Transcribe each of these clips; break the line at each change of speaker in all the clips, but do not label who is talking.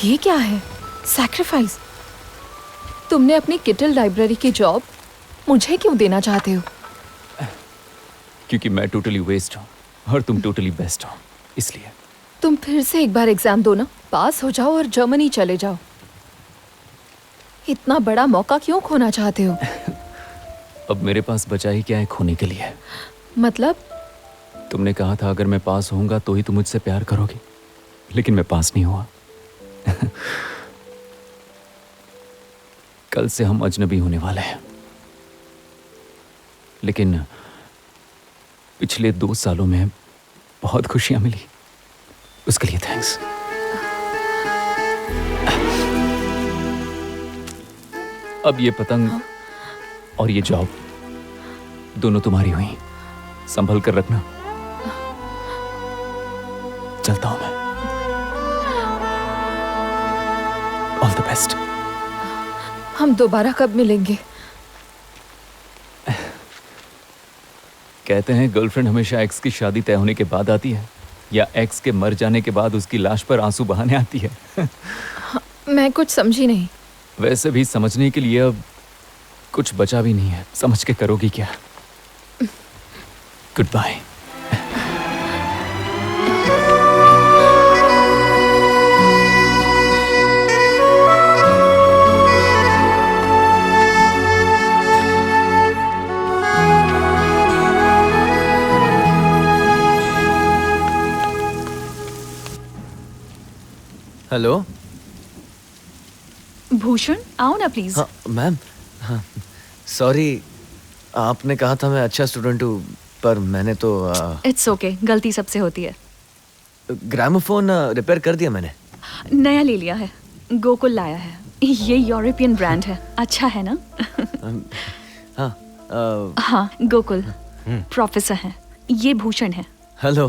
ये क्या है? सैक्रिफाइस? तुमने अपनी किटल लाइब्रेरी की जॉब मुझे क्यों देना चाहते हो?
क्योंकि मैं टोटली वेस्ट हूँ और तुम टोटली बेस्ट हो, इसलिए।
तुम फिर से एक बार एग्जाम दो ना, पास हो जाओ और जर्मनी चले जाओ। इतना बड़ा मौका क्यों खोना चाहते हो?
अब मेरे पास बचा ही क्या है खोने के लिए?
मतलब?
तुमने कहा था अगर मैं पास होऊंगा तो ही तुम मुझसे प्यार करोगी, लेकिन मैं पास नहीं हुआ। कल से हम अजनबी होने वाले हैं, लेकिन पिछले 2 सालों में बहुत खुशियां मिली, उसके लिए थैंक्स। अब ये पतंग और ये जॉब दोनों तुम्हारी हुई, संभल कर रखना। चलता हूं मैं। All the best.
हम दोबारा कब मिलेंगे?
कहते हैं गर्लफ्रेंड हमेशा एक्स की शादी तय होने के बाद आती है, या एक्स के मर जाने के बाद उसकी लाश पर आंसू बहाने आती है।
मैं कुछ समझी नहीं।
वैसे भी समझने के लिए अब कुछ बचा भी नहीं है, समझ के करोगी क्या? Good bye.
हेलो
भूषण, आओ ना प्लीज।
हाँ मैम। हाँ सॉरी, आपने कहा था मैं अच्छा स्टूडेंट हूँ, पर मैंने तो
इट्स ओके, गलती सबसे होती है।
ग्रामोफोन रिपेयर कर दिया मैंने।
नया ले लिया है, गोकुल लाया है। ये यूरोपियन ब्रांड है, अच्छा है ना?
हाँ
हाँ गोकुल, प्रोफेसर हैं। ये भूषण है।
हेलो।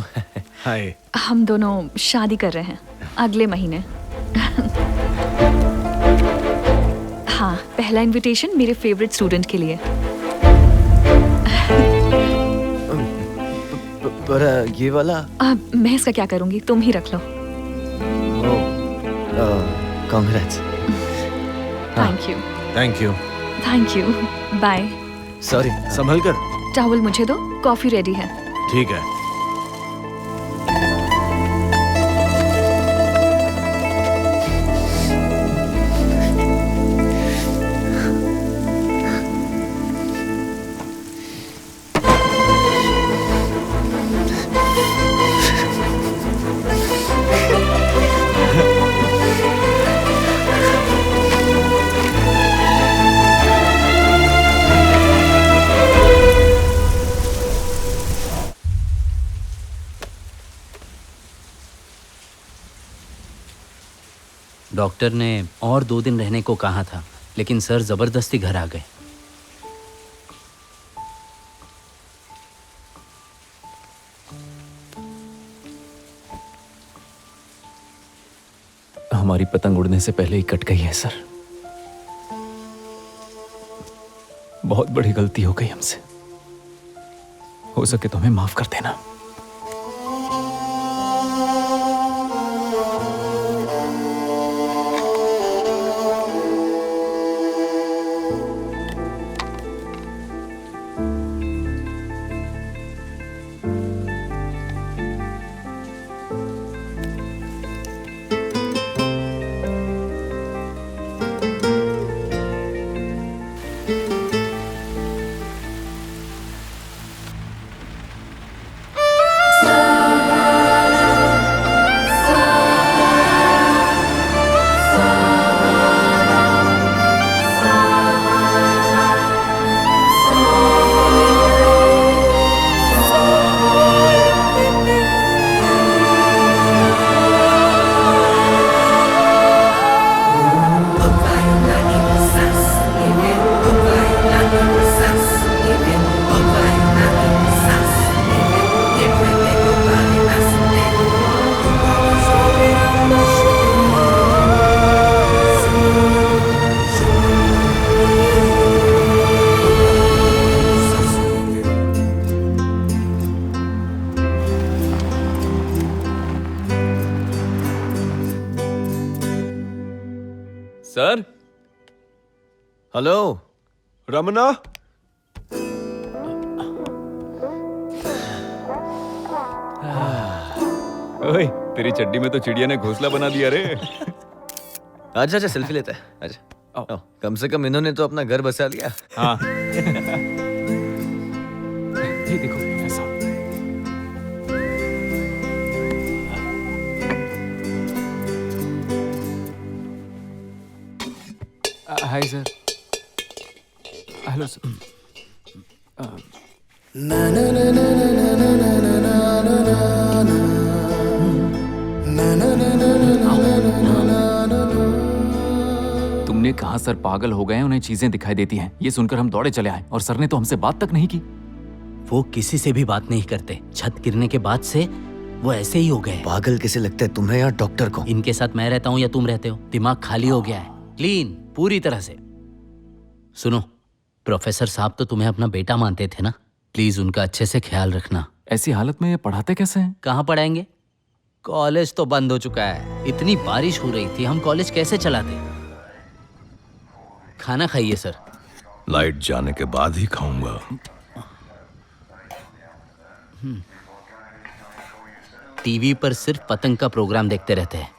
हाय।
हम दोनों शादी कर रहे हैं अगले महीने। हाँ, पहला इनविटेशन मेरे फेवरेट स्टूडेंट के लिए।
पर ये वाला
अब मैं इसका क्या करूंगी, तुम ही रख लो।
Congrats.
Thank you.
Thank you.
Thank you, bye.
Sorry.
संभल कर।
टॉवल मुझे दो, कॉफी रेडी है।
ठीक है।
डॉक्टर ने और 2 दिन रहने को कहा था, लेकिन सर जबरदस्ती घर आ गए।
हमारी पतंग उड़ने से पहले ही कट गई है सर। बहुत बड़ी गलती हो गई हमसे। हो सके तो हमें माफ कर देना।
हेलो
रमना,
ओए, तेरी चड्डी में तो चिड़िया ने घोंसला बना दिया रे।
अच्छा अच्छा सेल्फी लेता है। अच्छा आओ, कम से कम इन्होंने तो अपना घर बसा लिया।
हाँ। ये देखो professor. Hi sir. Hello sir. तुमने कहा सर पागल हो गए हैं, उन्हें चीजें दिखाई देती हैं। ये सुनकर हम दौड़े चले आए और सर ने तो हमसे बात तक नहीं की।
वो किसी से भी बात नहीं करते। छत गिरने के बाद से वो ऐसे ही हो गए।
पागल कैसे लगता है तुम्हें या डॉक्टर को?
इनके साथ मैं रहता हूँ या तुम रहते हो, दिमाग खाली हो गया है, क्लीन पूरी तरह से। सुनो, प्रोफेसर साहब तो तुम्हें अपना बेटा मानते थे ना, प्लीज उनका अच्छे से ख्याल रखना।
ऐसी हालत में ये पढ़ाते कैसे हैं?
कहाँ पढ़ाएंगे? कॉलेज तो बंद हो चुका है। इतनी बारिश हो रही थी, हम कॉलेज कैसे चलाते? खाना खाइए सर।
लाइट जाने के बाद ही खाऊंगा।
टीवी पर सिर्फ पतंग का प्रोग्राम देखते रहते हैं।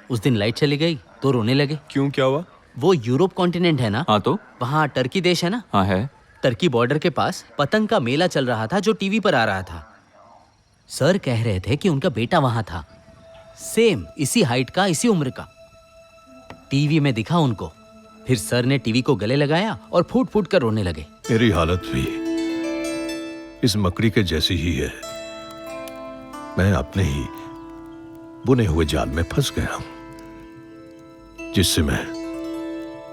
उस दिन लाइट चली गई तो रोने लगे।
क्यों, क्या हुआ?
वो यूरोप कॉन्टिनेंट है ना,
हाँ तो?
वहाँ टर्की देश है ना,
हाँ है।
टर्की बॉर्डर के पास पतंग का मेला चल रहा था जो टीवी पर आ रहा था। सर कह रहे थे कि उनका बेटा वहां था, सेम इसी हाइट का, इसी उम्र का। टीवी में दिखा उनको। फिर सर ने टीवी को गले लगाया और फूट फूट कर रोने लगे।
मेरी हालत भी इस मकड़ी के जैसी ही है। मैं अपने ही बुने हुए जाल में फंस गया हूं, जिससे मैं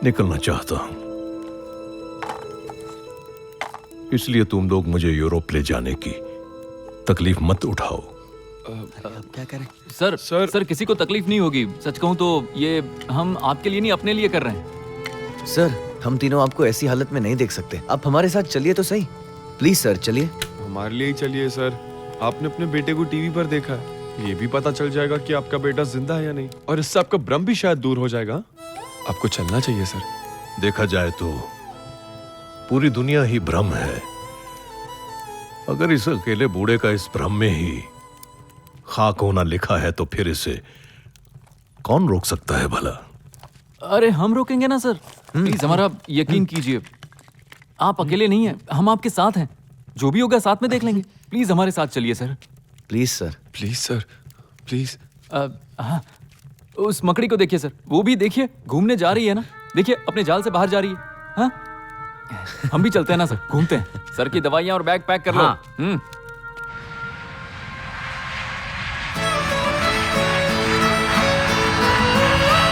निकलना चाहता हूं। इसलिए तुम लोग मुझे यूरोप ले जाने की तकलीफ मत उठाओ।
क्या करें?
सर किसी को तकलीफ नहीं होगी। सच कहूं तो ये हम आपके लिए नहीं, अपने लिए कर रहे हैं।
सर हम तीनों आपको ऐसी हालत में नहीं देख सकते। आप हमारे साथ चलिए तो सही। प्लीज सर चलिए।
हमारे लिए ही चलिए सर। आपने अपने बेटे को टीवी पर देखा है, ये भी पता चल जाएगा कि आपका बेटा जिंदा है या नहीं, और इससे आपका भ्रम भी शायद दूर हो जाएगा। आपको चलना चाहिए सर।
देखा जाए तो पूरी दुनिया ही भ्रम है। अगर इस अकेले बूढ़े का इस भ्रम में ही खाक होना लिखा है तो फिर इसे कौन रोक सकता है भला?
अरे हम रोकेंगे ना सर, प्लीज हमारा यकीन कीजिए। आप अकेले नहीं हैं, हम आपके साथ हैं। जो भी होगा साथ में देख लेंगे। प्लीज हमारे साथ चलिए sir.
Please sir.
Please sir, please.
हाँ, उस मकड़ी को देखिए सर, वो भी देखिए घूमने जा रही है ना। देखिए अपने जाल से बाहर जा रही है। हाँ? हम भी चलते हैं ना सर, घूमते हैं। सर की दवाइयाँ और बैग पैक कर लो।
हाँ।